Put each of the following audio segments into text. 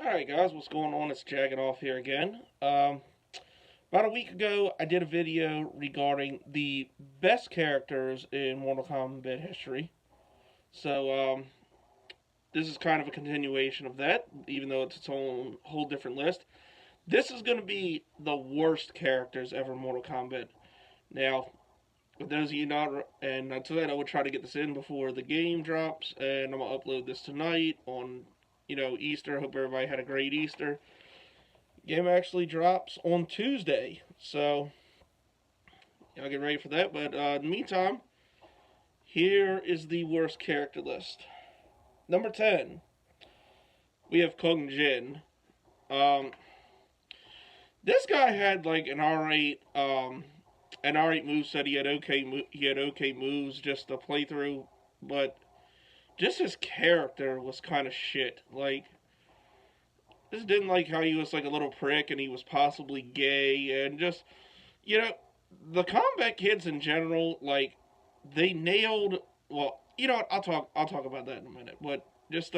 Alright guys, what's going on? It's Jagging Off here again. About a week ago, I did a video regarding the best characters in Mortal Kombat history. So, this is kind of a continuation of that, even though it's its own whole different list. This is going to be the worst characters ever in Mortal Kombat. Now, for those of you not, and I said I would try to get this in before the game drops, and I'm going to upload this tonight on, Easter. I hope everybody had a great Easter. Game actually drops on Tuesday, so I'll get ready for that. But in the meantime, here is the worst character list. Number 10, we have Kung Jin. Um, this guy had like an R8 moveset. He had okay moves just to play through, but just his character was kind of shit. Like, just didn't like how he was like a little prick and he was possibly gay and just, you know, the Kombat kids in general, like, they nailed. Well, you know what? I'll talk about that in a minute. But just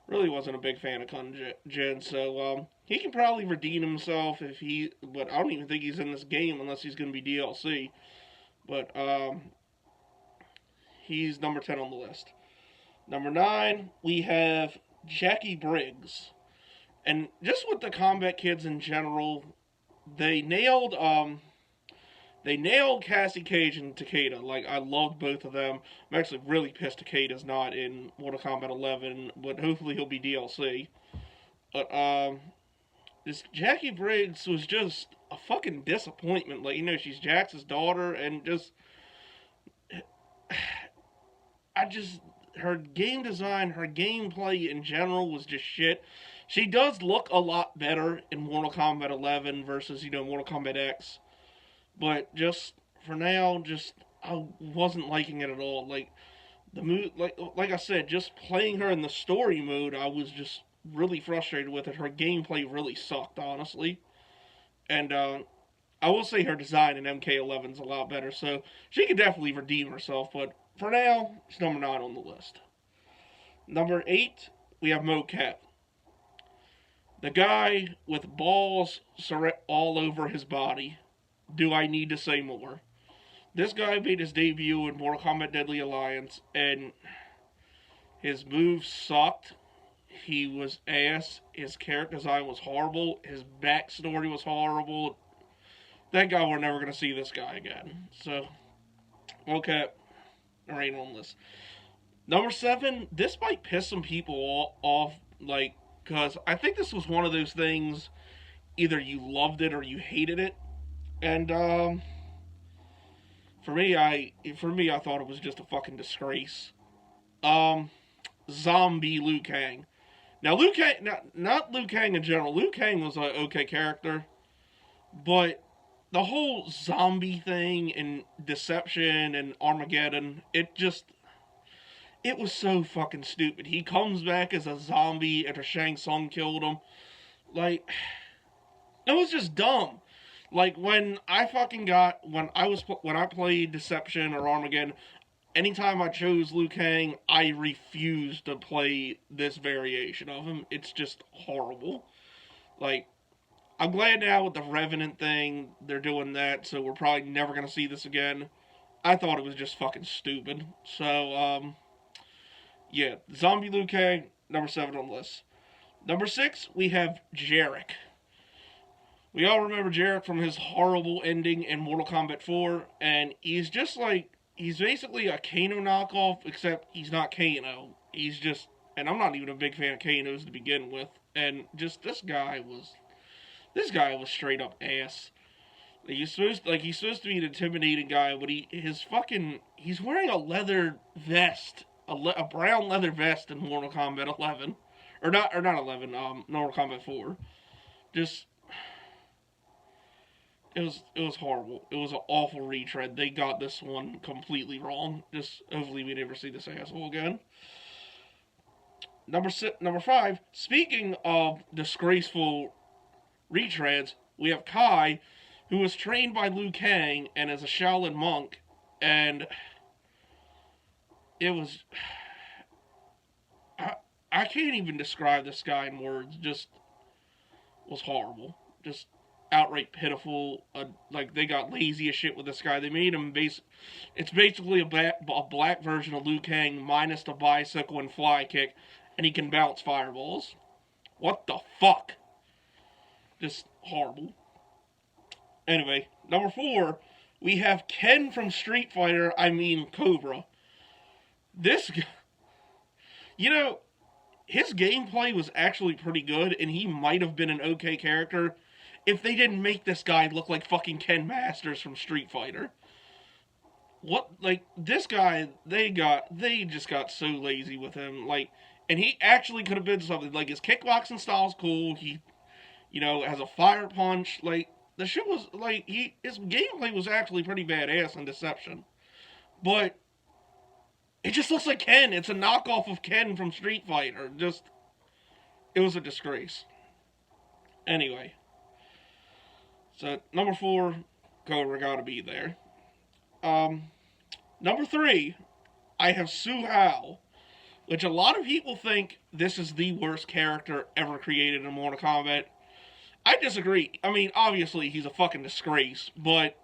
really wasn't a big fan of Kung Jin, so he can probably redeem himself if he. But I don't even think he's in this game unless he's going to be DLC. But he's number 10 on the list. Number 9, we have Jackie Briggs. And just with the Kombat kids in general, they nailed Cassie Cage and Takeda. Like, I loved both of them. I'm actually really pissed Takeda's not in Mortal Kombat 11, but hopefully he'll be DLC. But this Jackie Briggs was just a fucking disappointment. Like, she's Jax's daughter, and her game design, her gameplay in general was just shit. She does look a lot better in Mortal Kombat 11 versus, Mortal Kombat X. But just, for now, I wasn't liking it at all. Like, the move, like I said, just playing her in the story mode, I was just really frustrated with it. Her gameplay really sucked, honestly. And, I will say her design in MK11 is a lot better, so she could definitely redeem herself, but for now, she's number 9 on the list. Number 8, we have Mocap. The guy with balls all over his body. Do I need to say more? This guy made his debut in Mortal Kombat Deadly Alliance, and his moves sucked. He was ass. His character design was horrible. His backstory was horrible. Thank God we're never going to see this guy again. So, okay, there ain't on this. Number 7, this might piss some people off, like, because I think this was one of those things, either you loved it or you hated it. And, for me, I thought it was just a fucking disgrace. Zombie Liu Kang. Now, Liu Kang, not Liu Kang in general. Liu Kang was an okay character, but the whole zombie thing and Deception and Armageddon, it was so fucking stupid. He comes back as a zombie after Shang Tsung killed him. Like, it was just dumb. Like, when I played Deception or Armageddon, anytime I chose Liu Kang, I refused to play this variation of him. It's just horrible. Like, I'm glad now with the Revenant thing, they're doing that, so we're probably never going to see this again. I thought it was just fucking stupid. So, yeah, Zombie Liu Kang, number 7 on the list. Number 6, we have Jarek. We all remember Jarek from his horrible ending in Mortal Kombat 4, and he's basically a Kano knockoff, except he's not Kano. And I'm not even a big fan of Kanos to begin with, and just this guy was straight up ass. He's supposed to be an intimidating guy, but he's wearing a leather vest, a brown leather vest in Mortal Kombat 11, or not 11, Mortal Kombat 4. Just, it was horrible. It was an awful retread. They got this one completely wrong. Just hopefully we never see this asshole again. Number 5. Speaking of disgraceful retreads, we have Kai, who was trained by Liu Kang and is a Shaolin monk, and it was I can't even describe this guy in words. Just was horrible. Just outright pitiful. Like they got lazy as shit with this guy. They made him It's basically a black version of Liu Kang minus the bicycle and fly kick, and he can bounce fireballs. What the fuck? Just horrible. Anyway, number 4, we have Ken from Street Fighter. I mean Cobra. This, you know, his gameplay was actually pretty good, and he might have been an okay character if they didn't make this guy look like fucking Ken Masters from Street Fighter. What, like, this guy, they just got so lazy with him, like, and he actually could have been something. Like, his kickboxing style's cool, he, has a fire punch, like, the shit was, like, his gameplay was actually pretty badass in Deception. But, it just looks like Ken, it's a knockoff of Ken from Street Fighter, it was a disgrace. Anyway, so, number 4, Cobra gotta be there. Number 3, I have Su Hao, which a lot of people think this is the worst character ever created in Mortal Kombat. I disagree. I mean, obviously, he's a fucking disgrace, but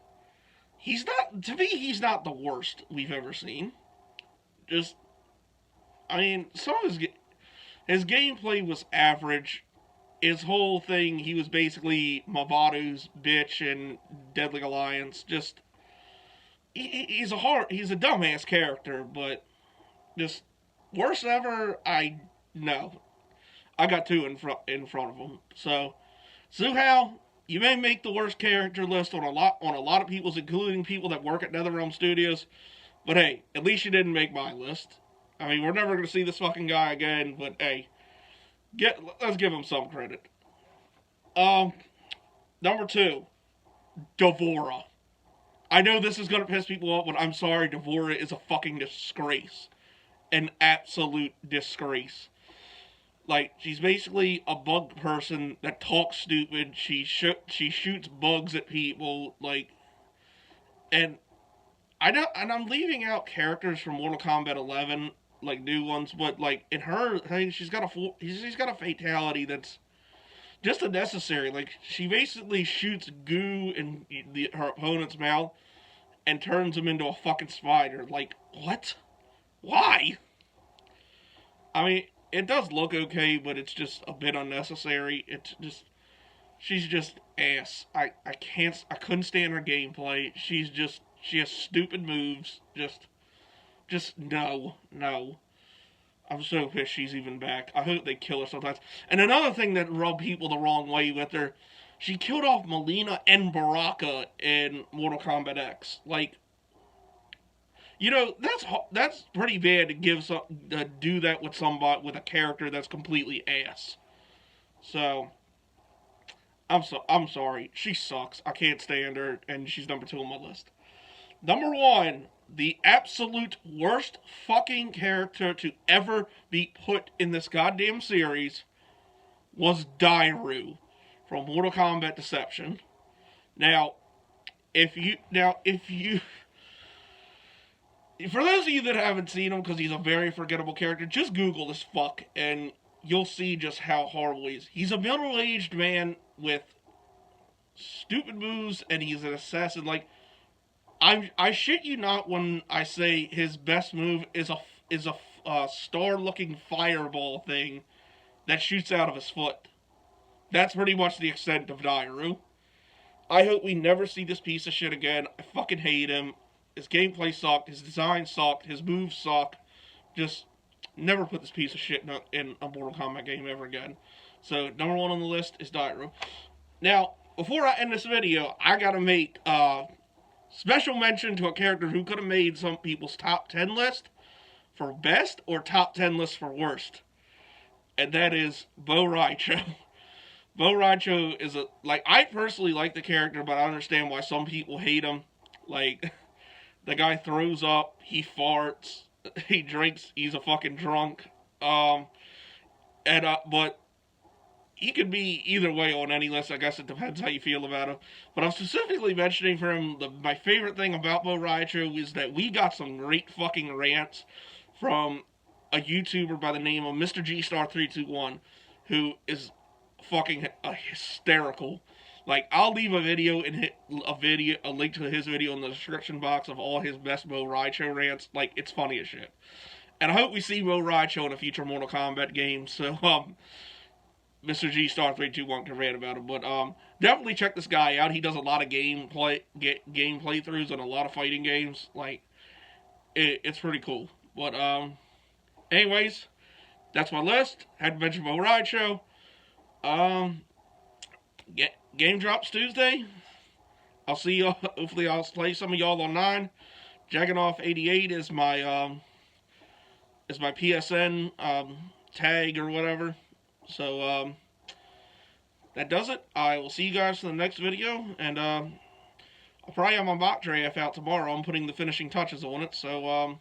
he's not the worst we've ever seen. Just, I mean, some of his gameplay was average. His whole thing, he was basically Mavado's bitch in Deadly Alliance. Just, he's a dumbass character, but just worst ever. No, I got 2 in front of him. So, Su Hao, you may make the worst character list on a lot of people's, including people that work at NetherRealm Studios. But hey, at least you didn't make my list. I mean, we're never gonna see this fucking guy again. But hey, let's give him some credit. Number 2, Devora. I know this is gonna piss people off, but I'm sorry, Devora is a fucking disgrace. An absolute disgrace. Like, she's basically a bug person that talks stupid. She shoots bugs at people, like, and I'm leaving out characters from Mortal Kombat 11, like new ones, but like in her thing, she's got a fatality that's just unnecessary. Like, she basically shoots goo in her opponent's mouth and turns him into a fucking spider. Like, what? Why? I mean, it does look okay, but it's just a bit unnecessary. She's just ass. I couldn't stand her gameplay. She has stupid moves. Just no. I'm so pissed she's even back. I hope they kill her sometimes. And another thing that rubbed people the wrong way with her, she killed off Melina and Baraka in Mortal Kombat X. Like, that's pretty bad to do that with with a character that's completely ass. So, I'm sorry. She sucks. I can't stand her, and she's number 2 on my list. Number 1, the absolute worst fucking character to ever be put in this goddamn series was Dairu from Mortal Kombat Deception. Now, for those of you that haven't seen him, because he's a very forgettable character, just Google this fuck, and you'll see just how horrible he is. He's a middle-aged man with stupid moves, and he's an assassin. Like, I shit you not when I say his best move is a star-looking fireball thing that shoots out of his foot. That's pretty much the extent of Dairu. I hope we never see this piece of shit again. I fucking hate him. His gameplay sucked. His design sucked. His moves suck. Just never put this piece of shit in a Mortal Kombat game ever again. So, number 1 on the list is Dairu. Now, before I end this video, I gotta make special mention to a character who could have made some people's top 10 list for best or top 10 list for worst. And that is Bo Raicho. Bo Raicho is I personally like the character, but I understand why some people hate him. Like, the guy throws up, he farts, he drinks, he's a fucking drunk. But he could be either way on any list. I guess it depends how you feel about him. But I'm specifically mentioning for him, my favorite thing about Bo Raicho is that we got some great fucking rants from a YouTuber by the name of Mr. G Star 321, who is fucking hysterical. Like, I'll leave a video and hit a link to his video in the description box of all his best Mo Rideshow rants. Like, it's funny as shit. And I hope we see Mo Rideshow in a future Mortal Kombat game. So, Mr. G Star 321 can rant about him. But definitely check this guy out. He does a lot of game playthroughs and a lot of fighting games. Like, it's pretty cool. But anyways, that's my list. Had to mention Mo Rideshow. Game drops Tuesday. I'll see y'all. Hopefully, I'll play some of y'all online. Jagganoff 88 is my PSN tag or whatever. So that does it. I will see you guys in the next video, and I'll probably have my mock draft out tomorrow. I'm putting the finishing touches on it. So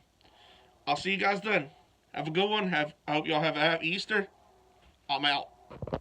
I'll see you guys then. Have a good one. I hope y'all have a happy Easter. I'm out.